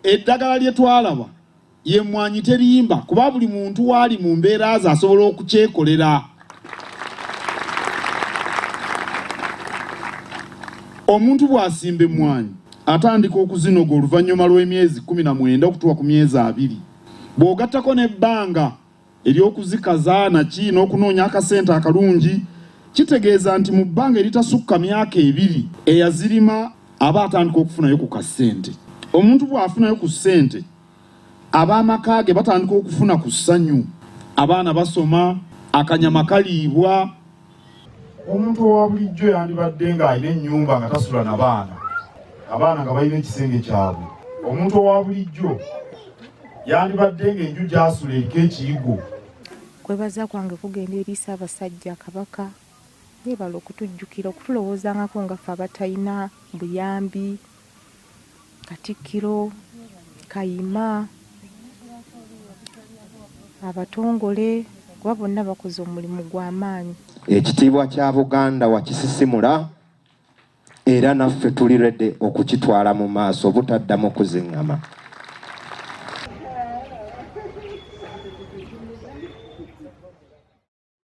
Eddagala lye twalaba ye mmwanyi teriyimba kuba buli muntu waali mu mbeera ze asobola okukyekolera. Omuntu bw'asimba emmwanyi atandika okuzinoga oluvannyuma lw'emyezi 19 okutuuka ku myezi 2. Bw'ogattako n'ebbanga ery'okuzikaza naki n'okunoonya akasente akalungi, kitegeeza nti mu bbanga eritasukka myaka 2 eyazirima aba atandika okufunayo ku kasente. Omuntu bw'afunayo ku ssente, ab'amaka ge batandika okufuna ku ssanyu, abaana basoma, akanyama kaliibwa. Omuntu owa bulijjo yandibadde ng'alina ennyumba nga tasula na baana, abaana nga balina ekisenge kyabwe. Omuntu owa bulijjo yandibadde ng'enju gy'asula eriko ekiyigo. Kwebaza kwange kugenda eri Ssaabasajja Kabaka, yeebala okutujjukira, okutulowoozangako nga ffe abatalina buyambi, Katikkiro, Kayima, abatongole, kuba bonna bakoze omulimu gw'amaanyi. Ekitiibwa kya Buganda wakisisimula era naffe tuli redde okukitwala mu maaso obutaddamu kuziŋŋama.